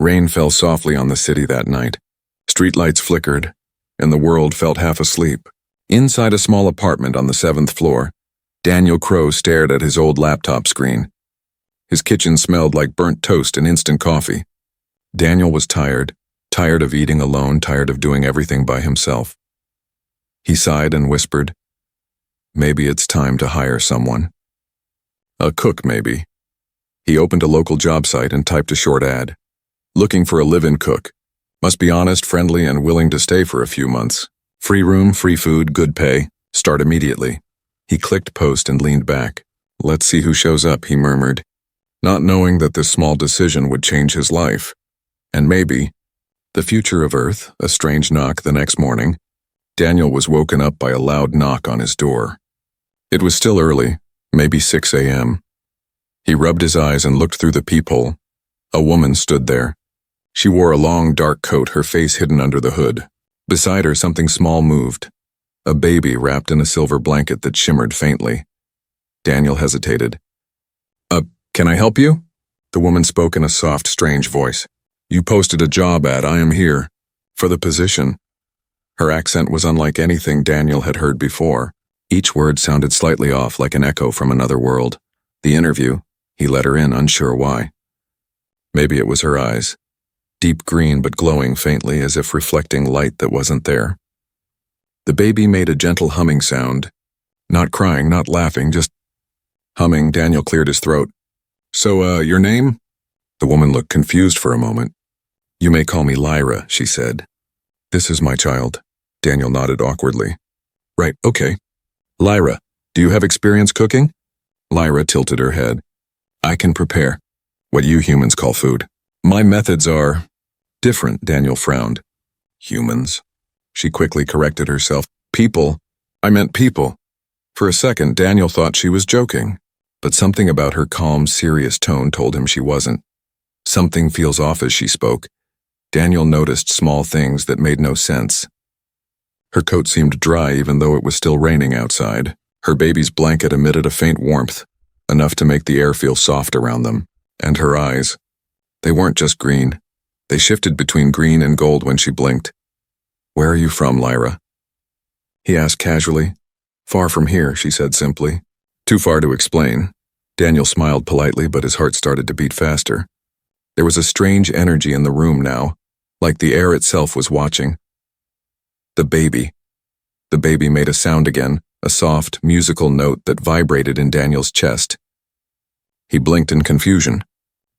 Rain fell softly on the city that night. Streetlights flickered, and the world felt half asleep. Inside a small apartment on the 7th floor, Daniel Crow stared at his old laptop screen. His kitchen smelled like burnt toast and instant coffee. Daniel was tired of eating alone, tired of doing everything by himself. He sighed and whispered, "Maybe it's time to hire someone. A cook, maybe." He opened a local job site and typed a short ad. Looking for a live-in cook. Must be honest, friendly, and willing to stay for a few months. Free room, free food, good pay. Start immediately. He clicked post and leaned back. "Let's see who shows up," he murmured, not knowing that this small decision would change his life. And maybe the future of Earth. A strange knock the next morning. Daniel was woken up by a loud knock on his door. It was still early, maybe 6 a.m. He rubbed his eyes and looked through the peephole. A woman stood there. She wore a long, dark coat, her face hidden under the hood. Beside her, something small moved. A baby wrapped in a silver blanket that shimmered faintly. Daniel hesitated. Can I help you?" The woman spoke in a soft, strange voice. "You posted a job ad. I am here. For the position." Her accent was unlike anything Daniel had heard before. Each word sounded slightly off, like an echo from another world. The interview. He let her in, unsure why. Maybe it was her eyes. Deep green but glowing faintly, as if reflecting light that wasn't there. The baby made a gentle humming sound. Not crying, not laughing, just humming. Daniel cleared his throat. "So, your name?" The woman looked confused for a moment. "You may call me Lyra," she said. "This is my child." Daniel nodded awkwardly. "Right, okay. Lyra, do you have experience cooking?" Lyra tilted her head. "I can prepare what you humans call food. My methods are different," Daniel frowned. "Humans?" She quickly corrected herself. "People. I meant people." For a second, Daniel thought she was joking, but something about her calm, serious tone told him she wasn't. Something feels off as she spoke. Daniel noticed small things that made no sense. Her coat seemed dry even though it was still raining outside. Her baby's blanket emitted a faint warmth, enough to make the air feel soft around them. And her eyes. They weren't just green. They shifted between green and gold when she blinked. "Where are you from, Lyra?" he asked casually. "Far from here," she said simply. Too far to explain. Daniel smiled politely, but his heart started to beat faster. There was a strange energy in the room now, like the air itself was watching. The baby. The baby made a sound again, a soft, musical note that vibrated in Daniel's chest. He blinked in confusion.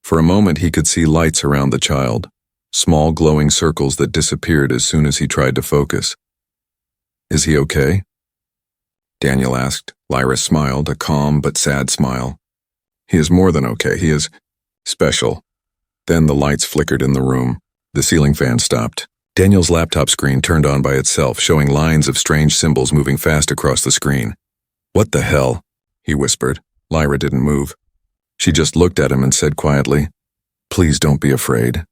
For a moment he could see lights around the child, small glowing circles that disappeared as soon as he tried to focus. "Is he okay?" Daniel asked. Lyra smiled, a calm but sad smile. "He is more than okay. He is special." Then the lights flickered in the room. The ceiling fan stopped. Daniel's laptop screen turned on by itself, showing lines of strange symbols moving fast across the screen. "What the hell?" he whispered. Lyra didn't move. She just looked at him and said quietly, "Please don't be afraid.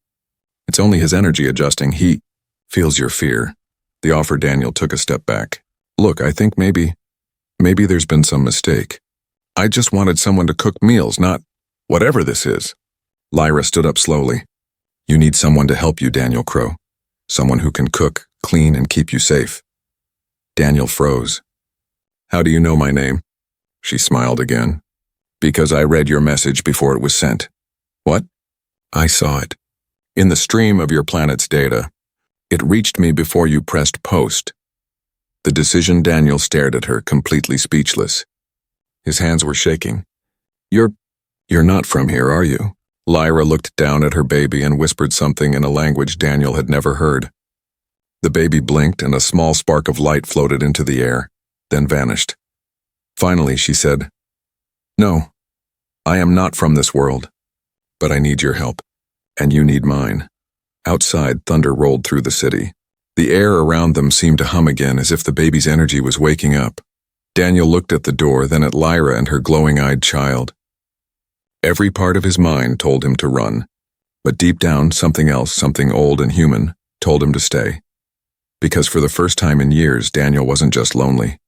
It's only his energy adjusting. He feels your fear." The offer Daniel took a step back. "Look, I think maybe there's been some mistake. I just wanted someone to cook meals, not whatever this is." Lyra stood up slowly. "You need someone to help you, Daniel Crow. Someone who can cook, clean, and keep you safe." Daniel froze. "How do you know my name?" She smiled again. "Because I read your message before it was sent." "What?" "I saw it. In the stream of your planet's data. It reached me before you pressed post." The decision. Daniel stared at her, completely speechless. His hands were shaking. You're not from here, are you?" Lyra looked down at her baby and whispered something in a language Daniel had never heard. The baby blinked and a small spark of light floated into the air, then vanished. Finally, she said, "No, I am not from this world, but I need your help, and you need mine." Outside, thunder rolled through the city. The air around them seemed to hum again, as if the baby's energy was waking up. Daniel looked at the door, then at Lyra and her glowing-eyed child. Every part of his mind told him to run, but deep down, something else, something old and human, told him to stay. Because for the first time in years, Daniel wasn't just lonely.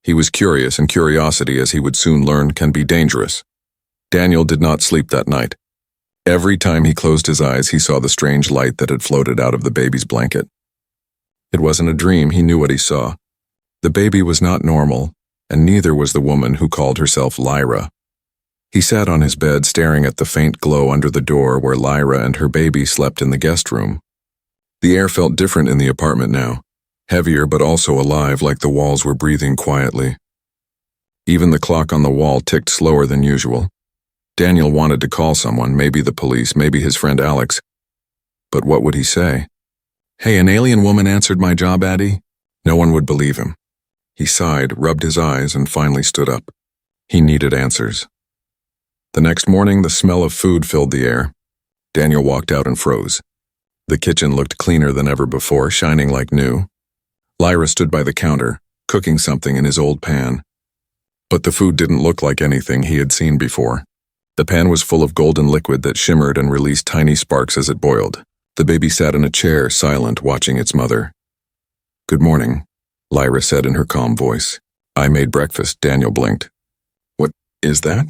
He was curious, and curiosity, as he would soon learn, can be dangerous. Daniel did not sleep that night. Every time he closed his eyes, he saw the strange light that had floated out of the baby's blanket. It wasn't a dream, he knew what he saw. The baby was not normal, and neither was the woman who called herself Lyra. He sat on his bed staring at the faint glow under the door where Lyra and her baby slept in the guest room. The air felt different in the apartment now, heavier but also alive, like the walls were breathing quietly. Even the clock on the wall ticked slower than usual. Daniel wanted to call someone, maybe the police, maybe his friend Alex. But what would he say? "Hey, an alien woman answered my job, Addie?" No one would believe him. He sighed, rubbed his eyes, and finally stood up. He needed answers. The next morning, the smell of food filled the air. Daniel walked out and froze. The kitchen looked cleaner than ever before, shining like new. Lyra stood by the counter, cooking something in his old pan. But the food didn't look like anything he had seen before. The pan was full of golden liquid that shimmered and released tiny sparks as it boiled. The baby sat in a chair, silent, watching its mother. "Good morning," Lyra said in her calm voice. "I made breakfast," Daniel blinked. "What is that?"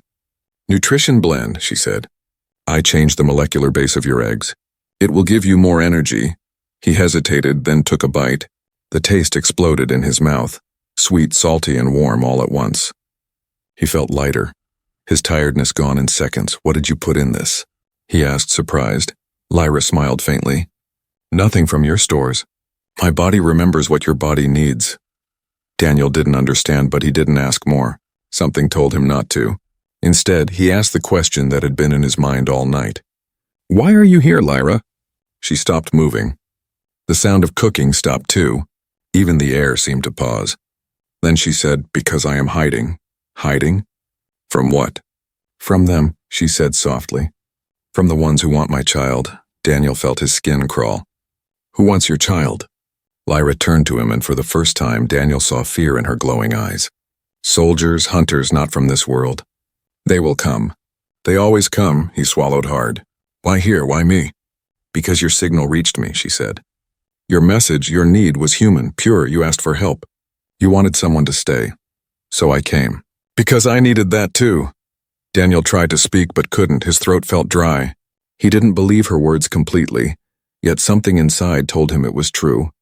"Nutrition blend," she said. "I changed the molecular base of your eggs. It will give you more energy." He hesitated, then took a bite. The taste exploded in his mouth, sweet, salty, and warm all at once. He felt lighter, his tiredness gone in seconds. "What did you put in this?" he asked, surprised. Lyra smiled faintly. "Nothing from your stores. My body remembers what your body needs." Daniel didn't understand, but he didn't ask more. Something told him not to. Instead, he asked the question that had been in his mind all night. "Why are you here, Lyra?" She stopped moving. The sound of cooking stopped too. Even the air seemed to pause. Then she said, "Because I am hiding." "Hiding? From what?" "From them," she said softly. "From the ones who want my child." Daniel felt his skin crawl. "Who wants your child?" Lyra turned to him, and for the first time, Daniel saw fear in her glowing eyes. "Soldiers, hunters not from this world. They will come. They always come," he swallowed hard. "Why here? Why me?" "Because your signal reached me," she said. "Your message, your need was human, pure. You asked for help. You wanted someone to stay. So I came. Because I needed that too." Daniel tried to speak but couldn't. His throat felt dry. He didn't believe her words completely, yet something inside told him it was true.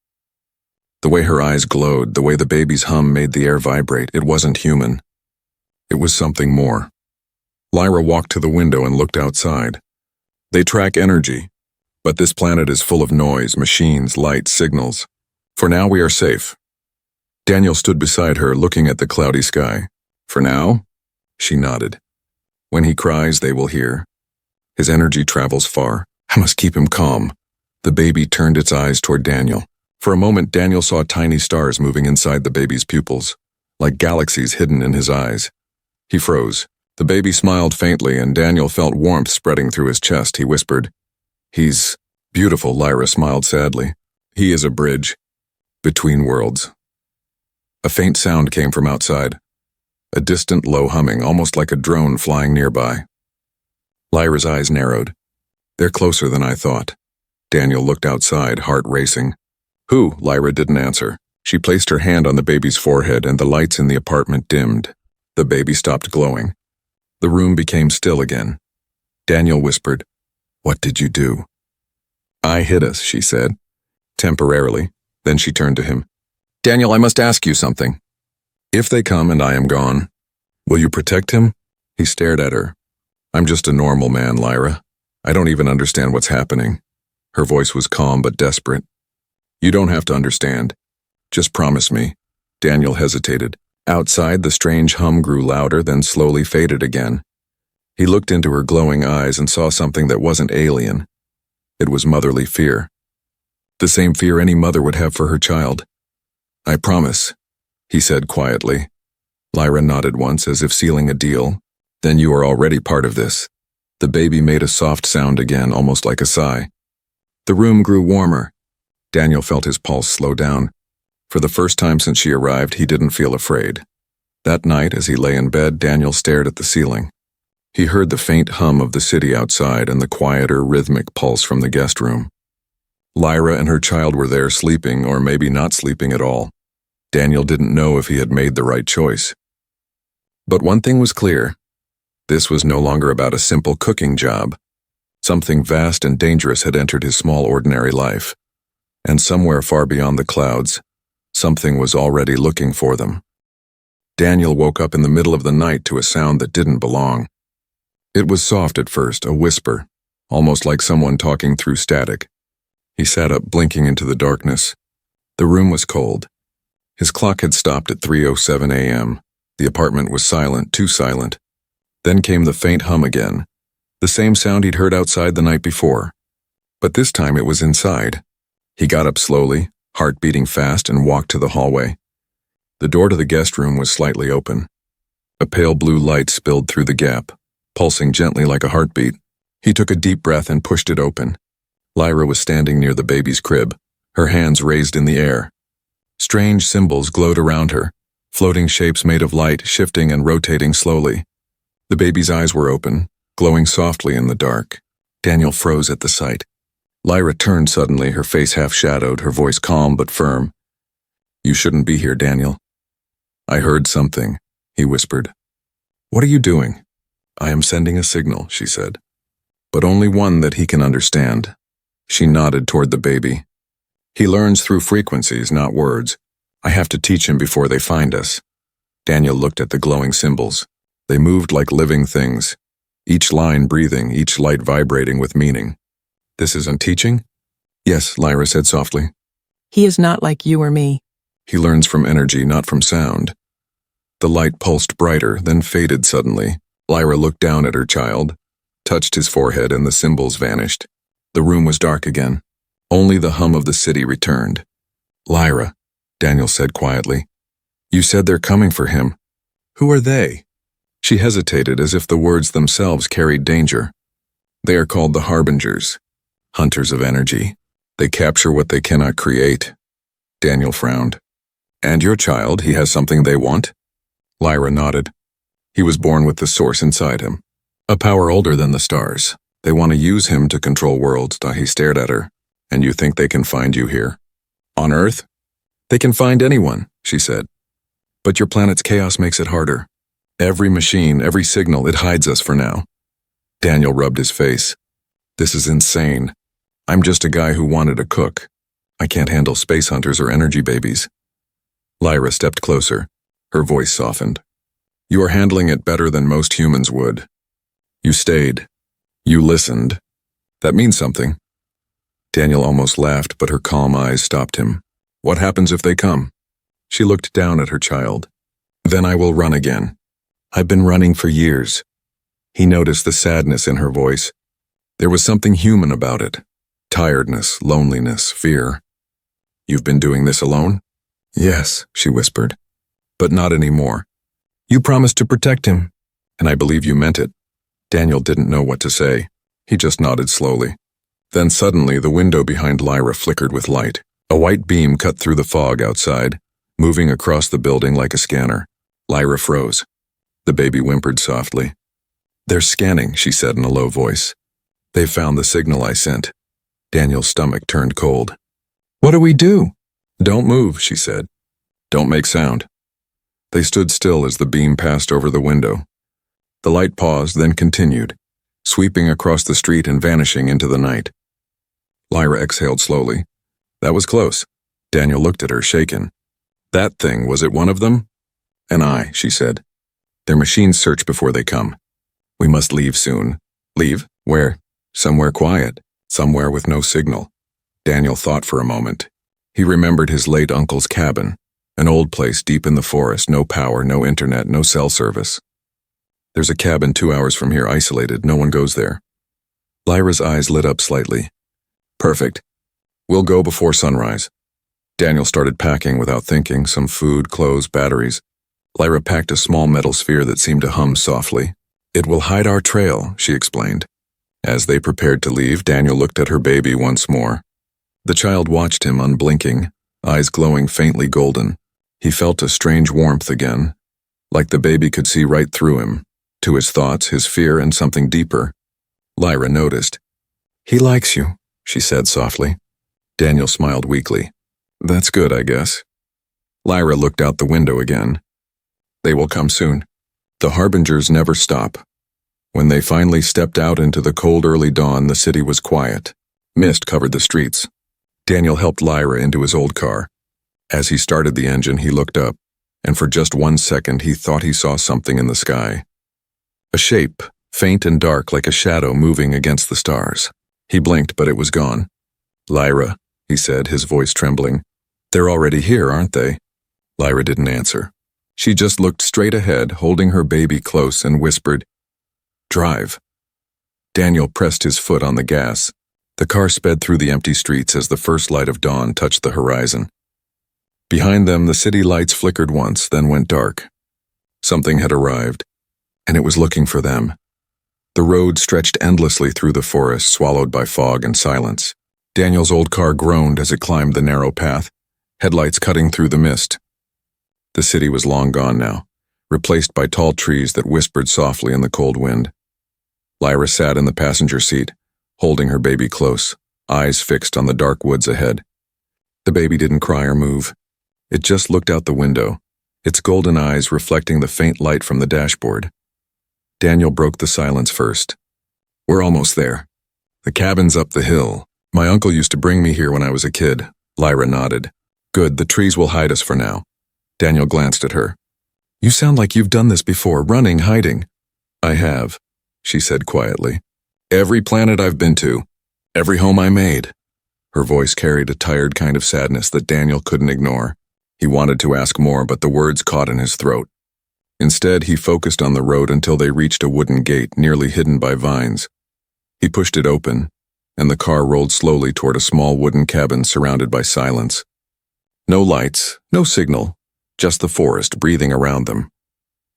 The way her eyes glowed, the way the baby's hum made the air vibrate, it wasn't human. It was something more. Lyra walked to the window and looked outside. They track energy, but this planet is full of noise, machines, lights, signals. For now, we are safe. Daniel stood beside her, looking at the cloudy sky. "For now?" She nodded. "When he cries, they will hear. His energy travels far. I must keep him calm." The baby turned its eyes toward Daniel. For a moment, Daniel saw tiny stars moving inside the baby's pupils, like galaxies hidden in his eyes. He froze. The baby smiled faintly, and Daniel felt warmth spreading through his chest. He whispered, "He's beautiful," Lyra smiled sadly. "He is a bridge between worlds." A faint sound came from outside, a distant low humming, almost like a drone flying nearby. Lyra's eyes narrowed. "They're closer than I thought." Daniel looked outside, heart racing. "Who?" Lyra didn't answer. She placed her hand on the baby's forehead, and the lights in the apartment dimmed. The baby stopped glowing. The room became still again. Daniel whispered, "What did you do?" "I hid us," she said, temporarily. Then she turned to him. "Daniel, I must ask you something. If they come and I am gone, will you protect him?" He stared at her. "I'm just a normal man, Lyra. I don't even understand what's happening." Her voice was calm but desperate. "You don't have to understand. Just promise me." Daniel hesitated. Outside, the strange hum grew louder, then slowly faded again. He looked into her glowing eyes and saw something that wasn't alien. It was motherly fear. The same fear any mother would have for her child. "I promise," he said quietly. Lyra nodded once, as if sealing a deal. "Then you are already part of this." The baby made a soft sound again, almost like a sigh. The room grew warmer. Daniel felt his pulse slow down. For the first time since she arrived, he didn't feel afraid. That night, as he lay in bed, Daniel stared at the ceiling. He heard the faint hum of the city outside and the quieter, rhythmic pulse from the guest room. Lyra and her child were there, sleeping, or maybe not sleeping at all. Daniel didn't know if he had made the right choice. But one thing was clear. This was no longer about a simple cooking job. Something vast and dangerous had entered his small ordinary life. And somewhere far beyond the clouds, something was already looking for them. Daniel woke up in the middle of the night to a sound that didn't belong. It was soft at first, a whisper, almost like someone talking through static. He sat up, blinking into the darkness. The room was cold. His clock had stopped at 3:07 a.m. The apartment was silent, too silent. Then came the faint hum again, the same sound he'd heard outside the night before. But this time it was inside. He got up slowly, heart beating fast, and walked to the hallway. The door to the guest room was slightly open. A pale blue light spilled through the gap, pulsing gently like a heartbeat. He took a deep breath and pushed it open. Lyra was standing near the baby's crib, her hands raised in the air. Strange symbols glowed around her, floating shapes made of light shifting and rotating slowly. The baby's eyes were open, glowing softly in the dark. Daniel froze at the sight. Lyra turned suddenly, her face half-shadowed, her voice calm but firm. "You shouldn't be here, Daniel." "I heard something," he whispered. "What are you doing?" "I am sending a signal," she said. "But only one that he can understand." She nodded toward the baby. "He learns through frequencies, not words. I have to teach him before they find us." Daniel looked at the glowing symbols. They moved like living things, each line breathing, each light vibrating with meaning. "This isn't teaching?" "Yes," Lyra said softly. He is not like you or me. "He learns from energy, not from sound." The light pulsed brighter, then faded suddenly. Lyra looked down at her child, touched his forehead, and the symbols vanished. The room was dark again. Only the hum of the city returned. "Lyra," Daniel said quietly, "you said they're coming for him. Who are they?" She hesitated, as if the words themselves carried danger. "They are called the Harbingers, hunters of energy. They capture what they cannot create." Daniel frowned. "And your child, he has something they want?" Lyra nodded. "He was born with the source inside him, a power older than the stars. They want to use him to control worlds." He stared at her. "And you think they can find you here? On Earth?" "They can find anyone," she said. "But your planet's chaos makes it harder. Every machine, every signal, it hides us for now." Daniel rubbed his face. "This is insane. I'm just a guy who wanted to cook. I can't handle space hunters or energy babies." Lyra stepped closer. Her voice softened. "You are handling it better than most humans would. You stayed. You listened. That means something." Daniel almost laughed, but her calm eyes stopped him. "What happens if they come?" She looked down at her child. "Then I will run again. I've been running for years." He noticed the sadness in her voice. There was something human about it. Tiredness, loneliness, fear. "You've been doing this alone?" "Yes," she whispered. "But not anymore. You promised to protect him, and I believe you meant it." Daniel didn't know what to say. He just nodded slowly. Then suddenly the window behind Lyra flickered with light. A white beam cut through the fog outside, moving across the building like a scanner. Lyra froze. The baby whimpered softly. "They're scanning," she said in a low voice. "They've found the signal I sent." Daniel's stomach turned cold. "What do we do?" "Don't move," she said. "Don't make sound." They stood still as the beam passed over the window. The light paused, then continued, sweeping across the street and vanishing into the night. Lyra exhaled slowly. "That was close." Daniel looked at her, shaken. "That thing, was it one of them?" "An eye," she said. "Their machines search before they come. We must leave soon." "Leave? Where?" "Somewhere quiet. Somewhere with no signal." Daniel thought for a moment. He remembered his late uncle's cabin, an old place deep in the forest, no power, no internet, no cell service. "There's a cabin 2 hours from here, isolated. No one goes there." Lyra's eyes lit up slightly. "Perfect. We'll go before sunrise." Daniel started packing without thinking, some food, clothes, batteries. Lyra packed a small metal sphere that seemed to hum softly. "It will hide our trail," she explained. As they prepared to leave, Daniel looked at her baby once more. The child watched him, unblinking, eyes glowing faintly golden. He felt a strange warmth again, like the baby could see right through him, to his thoughts, his fear, and something deeper. Lyra noticed. "He likes you," she said softly. Daniel smiled weakly. "That's good, I guess." Lyra looked out the window again. "They will come soon. The Harbingers never stop." When they finally stepped out into the cold early dawn, the city was quiet. Mist covered the streets. Daniel helped Lyra into his old car. As he started the engine, he looked up, and for just 1 second he thought he saw something in the sky. A shape, faint and dark like a shadow moving against the stars. He blinked, but it was gone. "Lyra," he said, his voice trembling. "They're already here, aren't they?" Lyra didn't answer. She just looked straight ahead, holding her baby close, and whispered, "Drive." Daniel pressed his foot on the gas. The car sped through the empty streets as the first light of dawn touched the horizon. Behind them, the city lights flickered once, then went dark. Something had arrived, and it was looking for them. The road stretched endlessly through the forest, swallowed by fog and silence. Daniel's old car groaned as it climbed the narrow path, headlights cutting through the mist. The city was long gone now, replaced by tall trees that whispered softly in the cold wind. Lyra sat in the passenger seat, holding her baby close, eyes fixed on the dark woods ahead. The baby didn't cry or move. It just looked out the window, its golden eyes reflecting the faint light from the dashboard. Daniel broke the silence first. "We're almost there. The cabin's up the hill. My uncle used to bring me here when I was a kid." Lyra nodded. "Good, the trees will hide us for now." Daniel glanced at her. "You sound like you've done this before, running, hiding." "I have," she said quietly. "Every planet I've been to, every home I made." Her voice carried a tired kind of sadness that Daniel couldn't ignore. He wanted to ask more, but the words caught in his throat. Instead, he focused on the road until they reached a wooden gate nearly hidden by vines. He pushed it open, and the car rolled slowly toward a small wooden cabin surrounded by silence. No lights, no signal, just the forest breathing around them.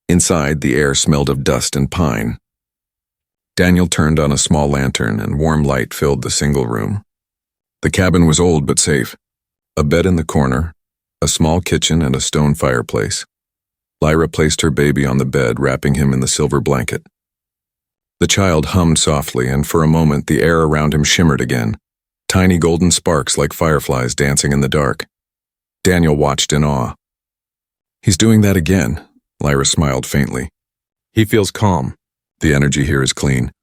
Inside, the air smelled of dust and pine. Daniel turned on a small lantern, and warm light filled the single room. The cabin was old but safe. A bed in the corner, a small kitchen, and a stone fireplace. Lyra placed her baby on the bed, wrapping him in the silver blanket. The child hummed softly, and for a moment the air around him shimmered again, tiny golden sparks like fireflies dancing in the dark. Daniel watched in awe. "He's doing that again," Lyra smiled faintly. "He feels calm. The energy here is clean."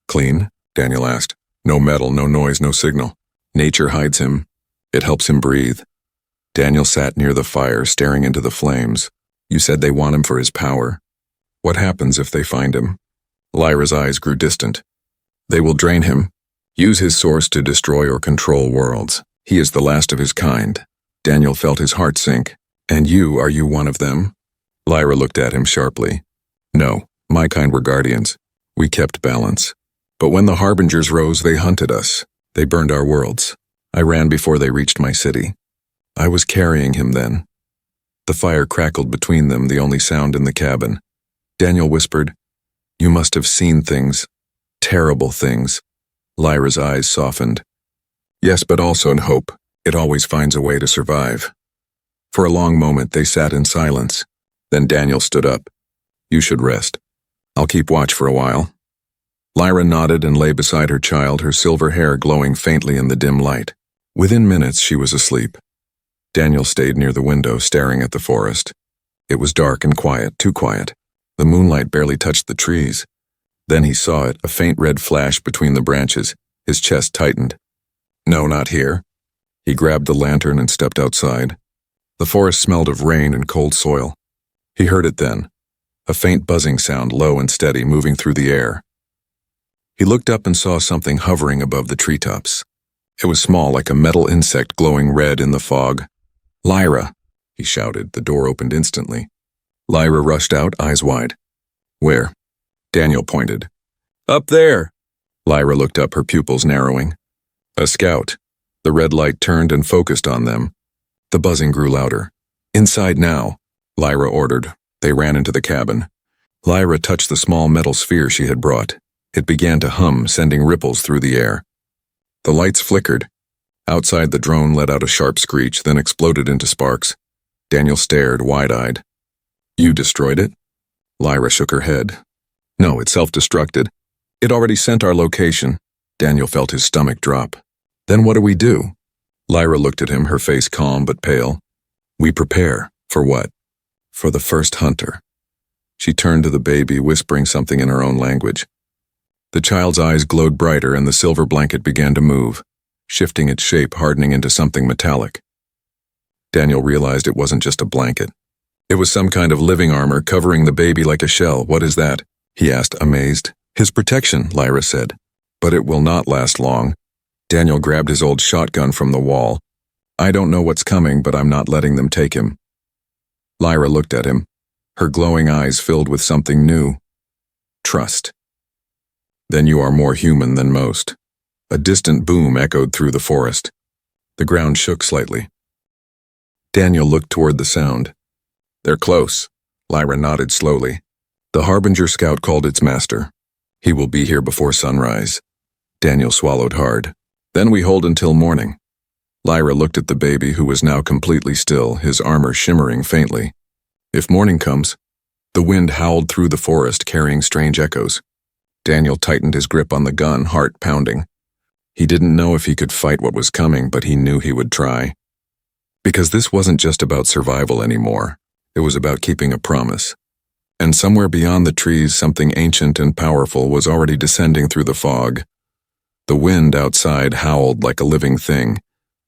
"Clean?" Daniel asked. "No metal, no noise, no signal. Nature hides him. It helps him breathe." Daniel sat near the fire, staring into the flames. "You said they want him for his power. What happens if they find him?" Lyra's eyes grew distant. "They will drain him, use his source to destroy or control worlds. He is the last of his kind." Daniel felt his heart sink. "And are you one of them?" Lyra looked at him sharply. "No, my kind were guardians. We kept balance. But when the harbingers rose, they hunted us. They burned our worlds. I ran before they reached my city. I was carrying him then." The fire crackled between them, the only sound in the cabin. Daniel whispered, "You must have seen things. Terrible things." Lyra's eyes softened. "Yes, but also in hope. It always finds a way to survive." For a long moment they sat in silence. Then Daniel stood up. "You should rest. I'll keep watch for a while." Lyra nodded and lay beside her child, her silver hair glowing faintly in the dim light. Within minutes she was asleep. Daniel stayed near the window, staring at the forest. It was dark and quiet, too quiet. The moonlight barely touched the trees. Then he saw it, a faint red flash between the branches. His chest tightened. "No, not here." He grabbed the lantern and stepped outside. The forest smelled of rain and cold soil. He heard it then, a faint buzzing sound, low and steady, moving through the air. He looked up and saw something hovering above the treetops. It was small, like a metal insect glowing red in the fog. "Lyra!" he shouted. The door opened instantly. Lyra rushed out, eyes wide. "Where?" Daniel pointed. "Up there!" Lyra looked up, her pupils narrowing. "A scout." The red light turned and focused on them. The buzzing grew louder. "Inside now," Lyra ordered. They ran into the cabin. Lyra touched the small metal sphere she had brought. It began to hum, sending ripples through the air. The lights flickered. Outside, the drone let out a sharp screech, then exploded into sparks. Daniel stared, wide-eyed. "You destroyed it?" Lyra shook her head. "No, it self-destructed. It already sent our location." Daniel felt his stomach drop. "Then what do we do?" Lyra looked at him, her face calm but pale. "We prepare. For what?" "For the first hunter." She turned to the baby, whispering something in her own language. The child's eyes glowed brighter and the silver blanket began to move, shifting its shape, hardening into something metallic. Daniel realized it wasn't just a blanket. It was some kind of living armor covering the baby like a shell. "What is that?" he asked, amazed. "His protection," Lyra said. "But it will not last long." Daniel grabbed his old shotgun from the wall. "I don't know what's coming, but I'm not letting them take him." Lyra looked at him, her glowing eyes filled with something new. Trust. "Then you are more human than most." A distant boom echoed through the forest. The ground shook slightly. Daniel looked toward the sound. "They're close." Lyra nodded slowly. The Harbinger Scout called its master. "He will be here before sunrise." Daniel swallowed hard. "Then we hold until morning." Lyra looked at the baby, who was now completely still, his armor shimmering faintly. "If morning comes..." The wind howled through the forest, carrying strange echoes. Daniel tightened his grip on the gun, heart pounding. He didn't know if he could fight what was coming, but he knew he would try. Because this wasn't just about survival anymore. It was about keeping a promise. And somewhere beyond the trees, something ancient and powerful was already descending through the fog. The wind outside howled like a living thing,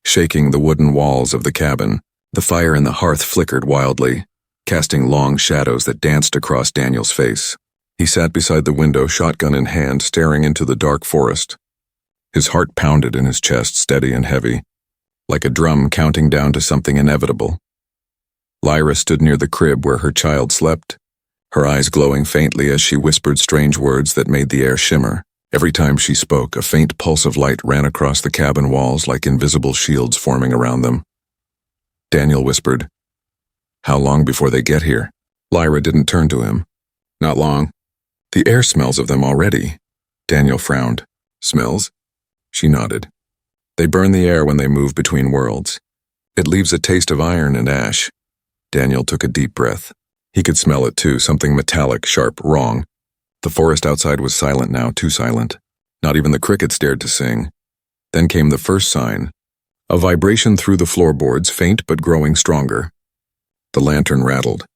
shaking the wooden walls of the cabin. The fire in the hearth flickered wildly, casting long shadows that danced across Daniel's face. He sat beside the window, shotgun in hand, staring into the dark forest. His heart pounded in his chest, steady and heavy, like a drum counting down to something inevitable. Lyra stood near the crib where her child slept, her eyes glowing faintly as she whispered strange words that made the air shimmer. Every time she spoke, a faint pulse of light ran across the cabin walls like invisible shields forming around them. Daniel whispered, "How long before they get here?" Lyra didn't turn to him. "Not long. The air smells of them already." Daniel frowned. "Smells?" She nodded. "They burn the air when they move between worlds. It leaves a taste of iron and ash." Daniel took a deep breath. He could smell it too, something metallic, sharp, wrong. The forest outside was silent now, too silent. Not even the crickets dared to sing. Then came the first sign. A vibration through the floorboards, faint but growing stronger. The lantern rattled.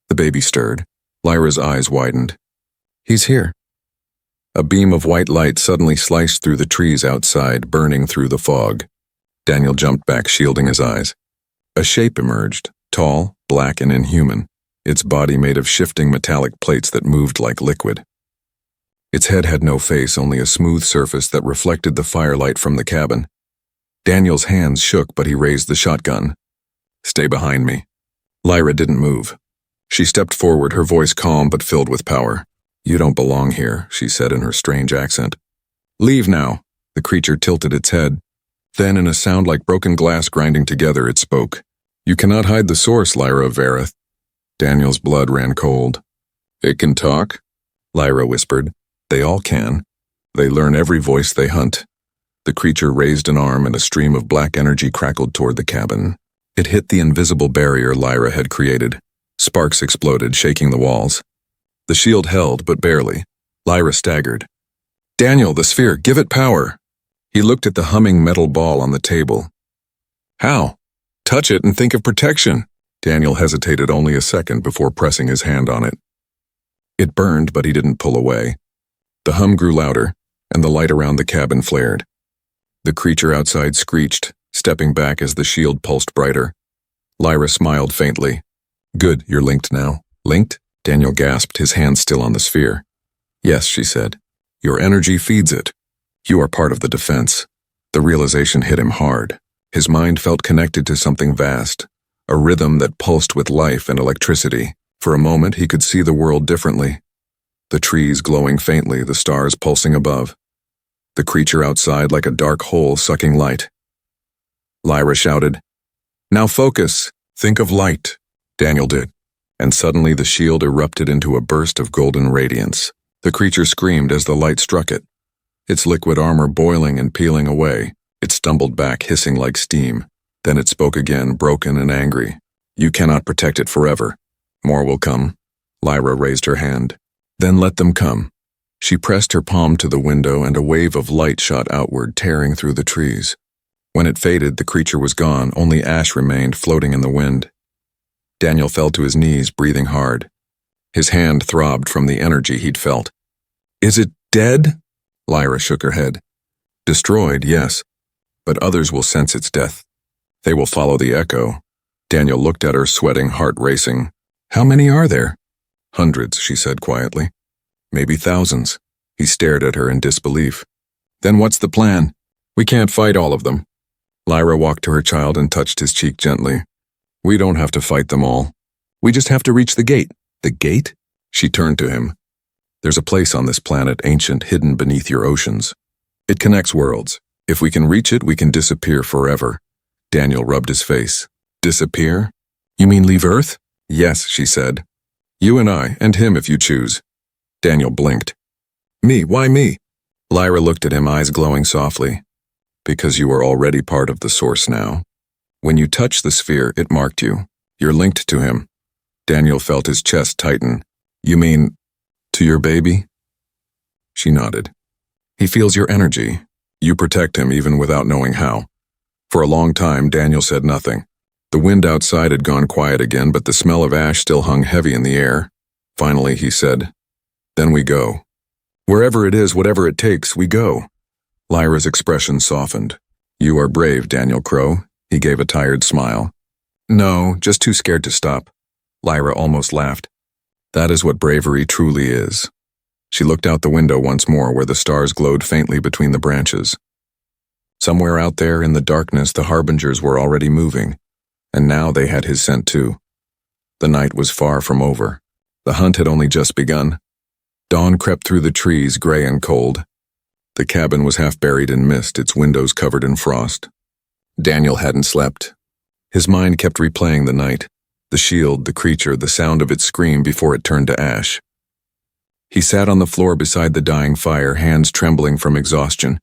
The baby stirred. Lyra's eyes widened. "He's here." A beam of white light suddenly sliced through the trees outside, burning through the fog. Daniel jumped back, shielding his eyes. A shape emerged, tall, black, and inhuman, its body made of shifting metallic plates that moved like liquid. Its head had no face, only a smooth surface that reflected the firelight from the cabin. Daniel's hands shook, but he raised the shotgun. "Stay behind me." Lyra didn't move. She stepped forward, her voice calm but filled with power. "You don't belong here," she said in her strange accent. "Leave now." The creature tilted its head. Then, in a sound like broken glass grinding together, it spoke. "You cannot hide the source, Lyra of Vareth." Daniel's blood ran cold. "It can talk?" Lyra whispered. "They all can. They learn every voice they hunt." The creature raised an arm and a stream of black energy crackled toward the cabin. It hit the invisible barrier Lyra had created. Sparks exploded, shaking the walls. The shield held, but barely. Lyra staggered. "Daniel, the sphere, give it power." He looked at the humming metal ball on the table. "How?" "Touch it and think of protection." Daniel hesitated only a second before pressing his hand on it. It burned, but he didn't pull away. The hum grew louder, and the light around the cabin flared. The creature outside screeched, stepping back as the shield pulsed brighter. Lyra smiled faintly. "Good, you're linked now." "Linked?" Daniel gasped, his hand still on the sphere. "Yes," she said. "Your energy feeds it. You are part of the defense." The realization hit him hard. His mind felt connected to something vast, a rhythm that pulsed with life and electricity. For a moment, he could see the world differently. The trees glowing faintly, the stars pulsing above. The creature outside like a dark hole sucking light. Lyra shouted, "Now focus! Think of light." Daniel did. And suddenly the shield erupted into a burst of golden radiance. The creature screamed as the light struck it, its liquid armor boiling and peeling away. It stumbled back, hissing like steam. Then it spoke again, broken and angry. "You cannot protect it forever. More will come." Lyra raised her hand. "Then let them come." She pressed her palm to the window and a wave of light shot outward, tearing through the trees. When it faded, the creature was gone, only ash remained floating in the wind. Daniel fell to his knees, breathing hard. His hand throbbed from the energy he'd felt. "Is it dead?" Lyra shook her head. Destroyed, yes, but others will sense its death. They will follow the echo. Daniel looked at her, sweating, heart racing. How many are there? Hundreds, she said quietly. Maybe thousands. He stared at her in disbelief. Then what's the plan? We can't fight all of them. Lyra walked to her child and touched his cheek gently. We don't have to fight them all. We just have to reach the gate. The gate? She turned to him. There's a place on this planet, ancient, hidden beneath your oceans. It connects worlds. If we can reach it, we can disappear forever. Daniel rubbed his face. Disappear? You mean leave Earth? Yes, she said. You and I, and him if you choose. Daniel blinked. Me? Why me? Lyra looked at him, eyes glowing softly. Because you are already part of the source now. When you touched the sphere, it marked you. You're linked to him. Daniel felt his chest tighten. You mean, to your baby? She nodded. He feels your energy. You protect him even without knowing how. For a long time, Daniel said nothing. The wind outside had gone quiet again, but the smell of ash still hung heavy in the air. Finally, he said, Then we go. Wherever it is, whatever it takes, we go. Lyra's expression softened. You are brave, Daniel Crow. He gave a tired smile. No, just too scared to stop. Lyra almost laughed. That is what bravery truly is. She looked out the window once more, where the stars glowed faintly between the branches. Somewhere out there in the darkness, the harbingers were already moving, and now they had his scent too. The night was far from over. The hunt had only just begun. Dawn crept through the trees, gray and cold. The cabin was half buried in mist, its windows covered in frost. Daniel hadn't slept. His mind kept replaying the night, the shield, the creature, the sound of its scream before it turned to ash. He sat on the floor beside the dying fire, hands trembling from exhaustion.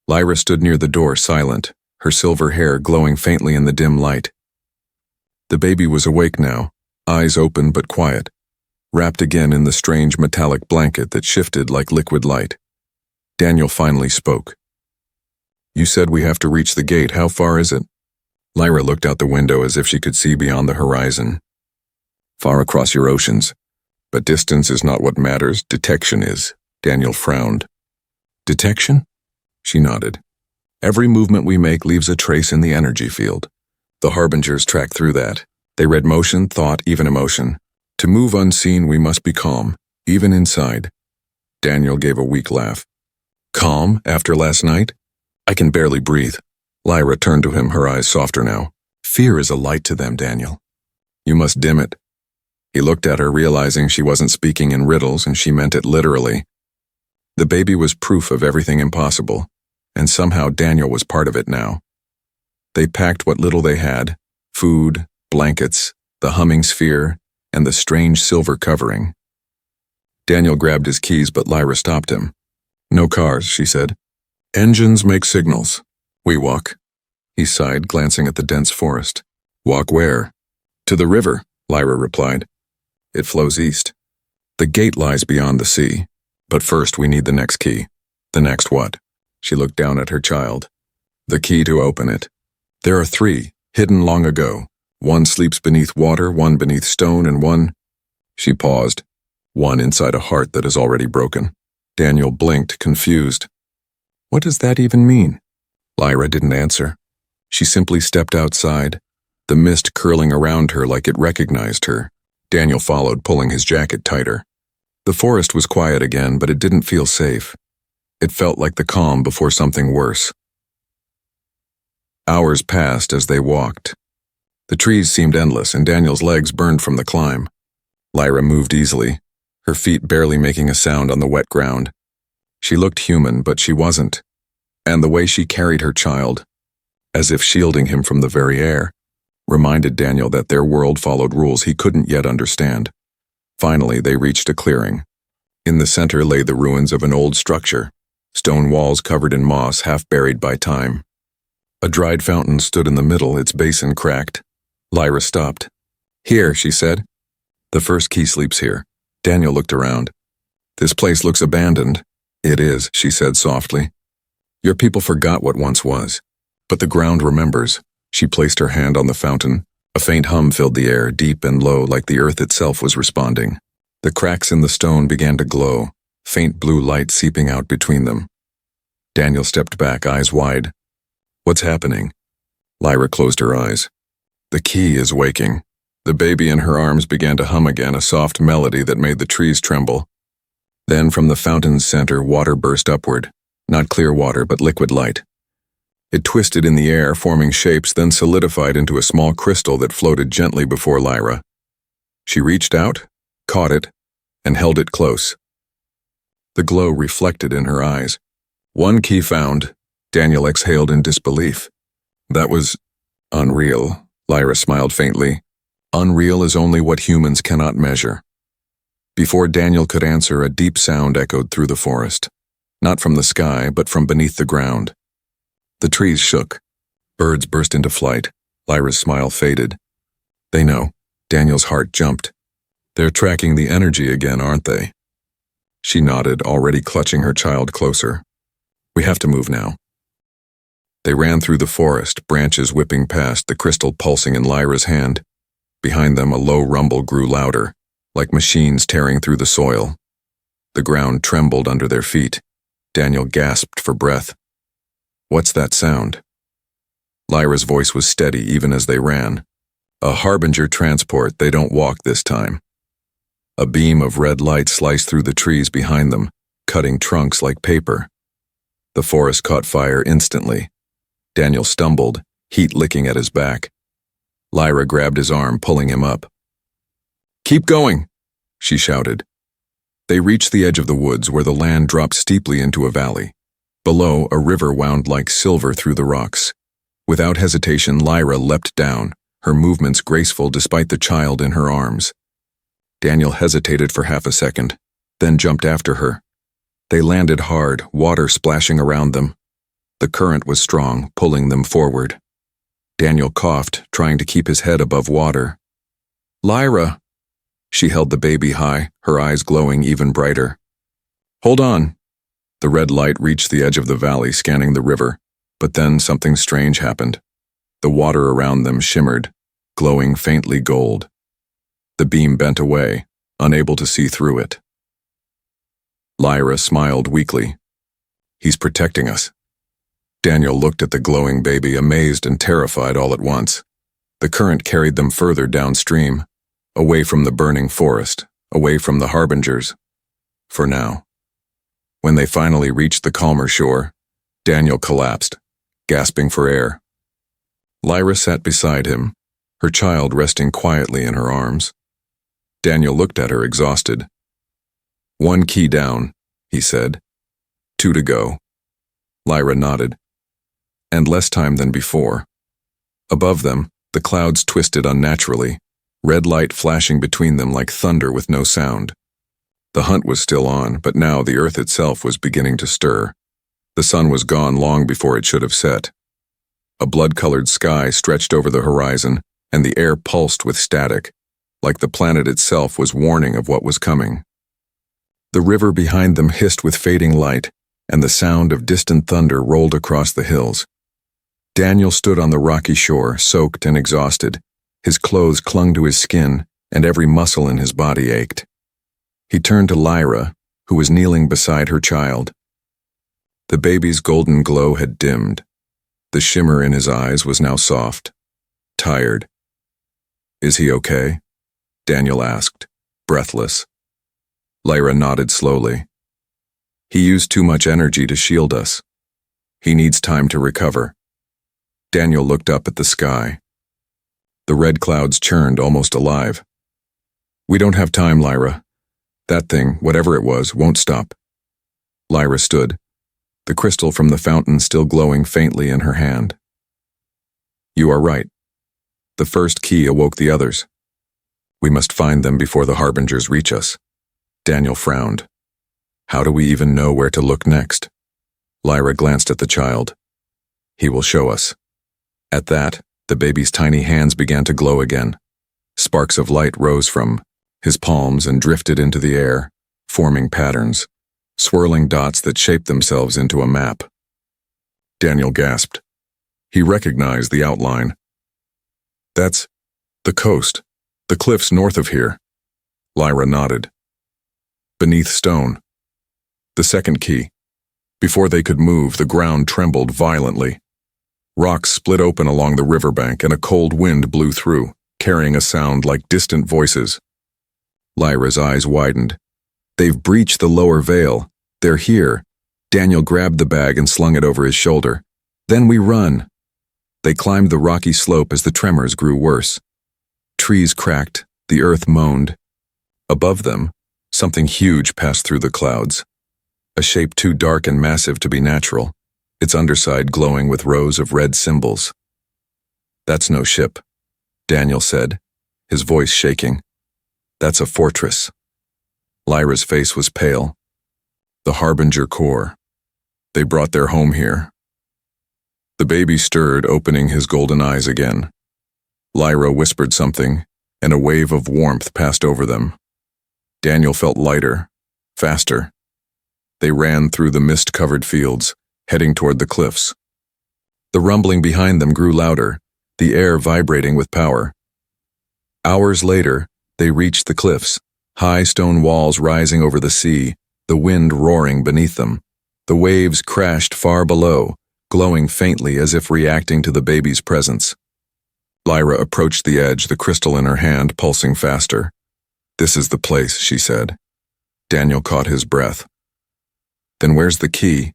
Lyra stood near the door, silent, her silver hair glowing faintly in the dim light. The baby was awake now, eyes open but quiet, wrapped again in the strange metallic blanket that shifted like liquid light. Daniel finally spoke. You said we have to reach the gate. How far is it? Lyra looked out the window as if she could see beyond the horizon. Far across your oceans. But distance is not what matters, detection is. Daniel frowned. Detection? She nodded. Every movement we make leaves a trace in the energy field. The harbingers track through that. They read motion, thought, even emotion. To move unseen, we must be calm, even inside. Daniel gave a weak laugh. Calm after last night? I can barely breathe. Lyra turned to him, her eyes softer now. Fear is a light to them, Daniel. You must dim it. He looked at her, realizing she wasn't speaking in riddles, and she meant it literally. The baby was proof of everything impossible, and somehow Daniel was part of it now. They packed what little they had, food, blankets, the humming sphere, and the strange silver covering. Daniel grabbed his keys, but Lyra stopped him. No cars, she said. Engines make signals. We walk. He sighed, glancing at the dense forest. Walk where? To the river, Lyra replied. It flows east. The gate lies beyond the sea. But first we need the next key. The next what? She looked down at her child. The key to open it. There are 3, hidden long ago. One sleeps beneath water, one beneath stone, and one... She paused. One inside a heart that is already broken. Daniel blinked, confused. What does that even mean? Lyra didn't answer. She simply stepped outside, the mist curling around her like it recognized her. Daniel followed, pulling his jacket tighter. The forest was quiet again, but it didn't feel safe. It felt like the calm before something worse. Hours passed as they walked. The trees seemed endless, and Daniel's legs burned from the climb. Lyra moved easily, her feet barely making a sound on the wet ground. She looked human, but she wasn't. And the way she carried her child, as if shielding him from the very air, reminded Daniel that their world followed rules he couldn't yet understand. Finally, they reached a clearing. In the center lay the ruins of an old structure, stone walls covered in moss, half buried by time. A dried fountain stood in the middle, its basin cracked. Lyra stopped. Here, she said. The first key sleeps here. Daniel looked around. This place looks abandoned. It is, she said softly. Your people forgot what once was. But the ground remembers. She placed her hand on the fountain. A faint hum filled the air, deep and low, like the earth itself was responding. The cracks in the stone began to glow, faint blue light seeping out between them. Daniel stepped back, eyes wide. What's happening? Lyra closed her eyes. The key is waking. The baby in her arms began to hum again, a soft melody that made the trees tremble. Then from the fountain's center, water burst upward. Not clear water, but liquid light. It twisted in the air, forming shapes, then solidified into a small crystal that floated gently before Lyra. She reached out, caught it, and held it close. The glow reflected in her eyes. One key found. Daniel exhaled in disbelief. That was unreal, Lyra smiled faintly. Unreal is only what humans cannot measure. Before Daniel could answer, a deep sound echoed through the forest. Not from the sky, but from beneath the ground. The trees shook. Birds burst into flight. Lyra's smile faded. They know. Daniel's heart jumped. They're tracking the energy again, aren't they? She nodded, already clutching her child closer. We have to move now. They ran through the forest, branches whipping past, the crystal pulsing in Lyra's hand. Behind them, a low rumble grew louder, like machines tearing through the soil. The ground trembled under their feet. Daniel gasped for breath. What's that sound? Lyra's voice was steady even as they ran. A harbinger transport, they don't walk this time. A beam of red light sliced through the trees behind them, cutting trunks like paper. The forest caught fire instantly. Daniel stumbled, heat licking at his back. Lyra grabbed his arm, pulling him up. Keep going, she shouted. They reached the edge of the woods where the land dropped steeply into a valley. Below, a river wound like silver through the rocks. Without hesitation, Lyra leapt down, her movements graceful despite the child in her arms. Daniel hesitated for half a second, then jumped after her. They landed hard, water splashing around them. The current was strong, pulling them forward. Daniel coughed, trying to keep his head above water. Lyra! She held the baby high, her eyes glowing even brighter. Hold on! The red light reached the edge of the valley, scanning the river, but then something strange happened. The water around them shimmered, glowing faintly gold. The beam bent away, unable to see through it. Lyra smiled weakly. He's protecting us. Daniel looked at the glowing baby, amazed and terrified all at once. The current carried them further downstream, away from the burning forest, away from the harbingers. For now. When they finally reached the calmer shore, Daniel collapsed, gasping for air. Lyra sat beside him, her child resting quietly in her arms. Daniel looked at her, exhausted. One key down, he said. 2 to go. Lyra nodded. And less time than before. Above them, the clouds twisted unnaturally, red light flashing between them like thunder with no sound. The hunt was still on, but now the earth itself was beginning to stir. The sun was gone long before it should have set. A blood-colored sky stretched over the horizon, and the air pulsed with static, like the planet itself was warning of what was coming. The river behind them hissed with fading light, and the sound of distant thunder rolled across the hills. Daniel stood on the rocky shore, soaked and exhausted. His clothes clung to his skin, and every muscle in his body ached. He turned to Lyra, who was kneeling beside her child. The baby's golden glow had dimmed. The shimmer in his eyes was now soft, tired. Is he okay? Daniel asked, breathless. Lyra nodded slowly. He used too much energy to shield us. He needs time to recover. Daniel looked up at the sky. The red clouds churned, almost alive. We don't have time, Lyra. That thing, whatever it was, won't stop. Lyra stood, the crystal from the fountain still glowing faintly in her hand. You are right. The first key awoke the others. We must find them before the harbingers reach us. Daniel frowned. How do we even know where to look next? Lyra glanced at the child. He will show us. At that, the baby's tiny hands began to glow again. Sparks of light rose from his palms and drifted into the air, forming patterns, swirling dots that shaped themselves into a map. Daniel gasped. He recognized the outline. That's the coast, the cliffs north of here. Lyra nodded. Beneath stone. The second key. Before they could move, the ground trembled violently. Rocks split open along the riverbank and a cold wind blew through, carrying a sound like distant voices. Lyra's eyes widened. They've breached the lower veil. They're here. Daniel grabbed the bag and slung it over his shoulder. Then we run. They climbed the rocky slope as the tremors grew worse. Trees cracked, the earth moaned. Above them, something huge passed through the clouds. A shape too dark and massive to be natural, its underside glowing with rows of red symbols. That's no ship, Daniel said, his voice shaking. That's a fortress. Lyra's face was pale. The Harbinger Corps. They brought their home here. The baby stirred, opening his golden eyes again. Lyra whispered something, and a wave of warmth passed over them. Daniel felt lighter, faster. They ran through the mist-covered fields, heading toward the cliffs. The rumbling behind them grew louder, the air vibrating with power. Hours later, they reached the cliffs, high stone walls rising over the sea, the wind roaring beneath them. The waves crashed far below, glowing faintly as if reacting to the baby's presence. Lyra approached the edge, the crystal in her hand pulsing faster. This is the place, she said. Daniel caught his breath. Then where's the key?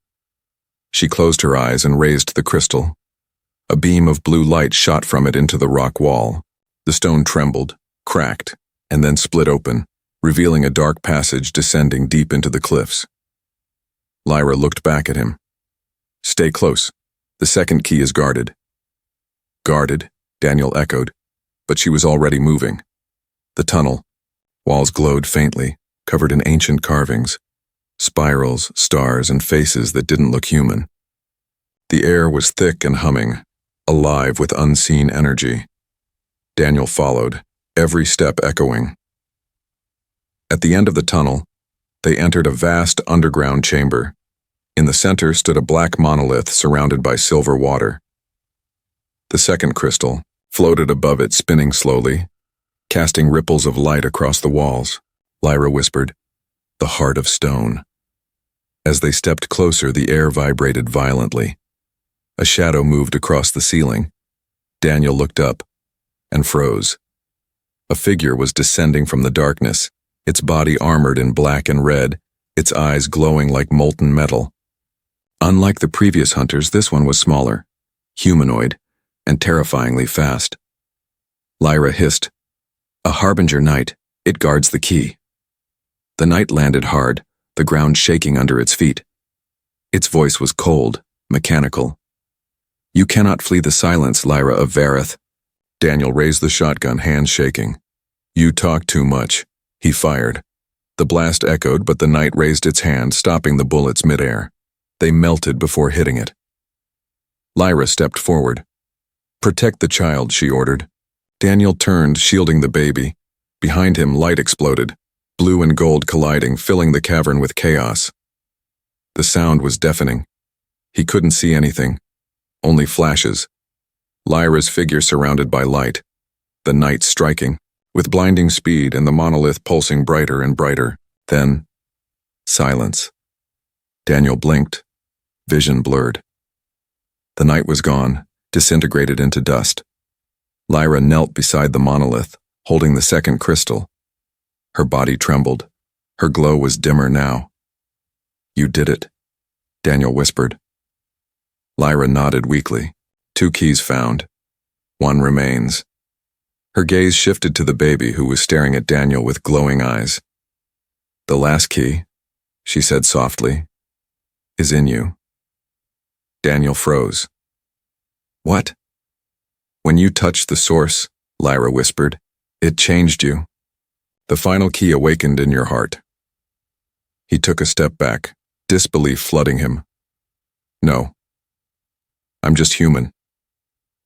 She closed her eyes and raised the crystal. A beam of blue light shot from it into the rock wall. The stone trembled, cracked, and then split open, revealing a dark passage descending deep into the cliffs. Lyra looked back at him. Stay close. The second key is guarded. Guarded, Daniel echoed, but she was already moving. The tunnel. Walls glowed faintly, covered in ancient carvings. Spirals, stars, and faces that didn't look human. The air was thick and humming, alive with unseen energy. Daniel followed, every step echoing. At the end of the tunnel, they entered a vast underground chamber. In the center stood a black monolith surrounded by silver water. The second crystal floated above it, spinning slowly, casting ripples of light across the walls. Lyra whispered, "The heart of stone." As they stepped closer, the air vibrated violently. A shadow moved across the ceiling. Daniel looked up and froze. A figure was descending from the darkness, its body armored in black and red, its eyes glowing like molten metal. Unlike the previous hunters, this one was smaller, humanoid, and terrifyingly fast. Lyra hissed, "A Harbinger Knight, it guards the key." The knight landed hard, the ground shaking under its feet. Its voice was cold, mechanical. "You cannot flee the silence, Lyra of Vareth." Daniel raised the shotgun, hands shaking. "You talk too much," he fired. The blast echoed, but the knight raised its hand, stopping the bullets midair. They melted before hitting it. Lyra stepped forward. "Protect the child," she ordered. Daniel turned, shielding the baby. Behind him, light exploded, blue and gold colliding, filling the cavern with chaos. The sound was deafening. He couldn't see anything, only flashes. Lyra's figure surrounded by light, the knight striking, with blinding speed, and the monolith pulsing brighter and brighter. Then, silence. Daniel blinked, vision blurred. The knight was gone, disintegrated into dust. Lyra knelt beside the monolith, holding the second crystal. Her body trembled. Her glow was dimmer now. "You did it," Daniel whispered. Lyra nodded weakly. 2 keys found. 1 remains. Her gaze shifted to the baby, who was staring at Daniel with glowing eyes. "The last key," she said softly, "is in you." Daniel froze. "What?" "When you touched the source," Lyra whispered, "it changed you. The final key awakened in your heart." He took a step back, disbelief flooding him. "No. I'm just human."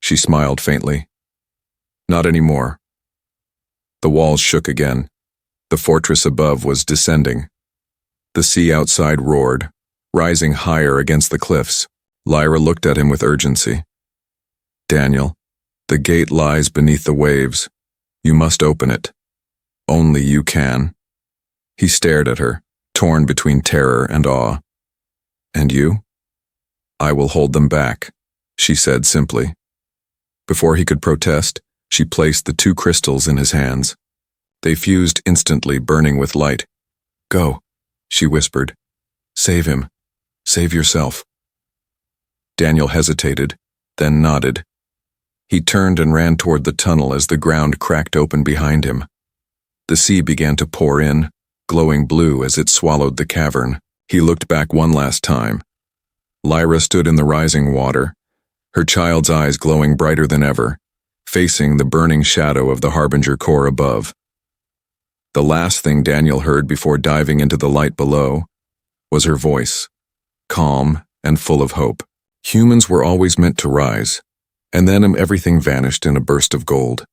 She smiled faintly. "Not anymore." The walls shook again. The fortress above was descending. The sea outside roared, rising higher against the cliffs. Lyra looked at him with urgency. "Daniel, the gate lies beneath the waves. You must open it. Only you can." He stared at her, torn between terror and awe. "And you?" "I will hold them back," she said simply. Before he could protest, she placed the 2 crystals in his hands. They fused instantly, burning with light. "Go," she whispered. "Save him. Save yourself." Daniel hesitated, then nodded. He turned and ran toward the tunnel as the ground cracked open behind him. The sea began to pour in, glowing blue as it swallowed the cavern. He looked back one last time. Lyra stood in the rising water, her child's eyes glowing brighter than ever, facing the burning shadow of the Harbinger core above. The last thing Daniel heard before diving into the light below was her voice, calm and full of hope. Humans were always meant to rise, and then everything vanished in a burst of gold.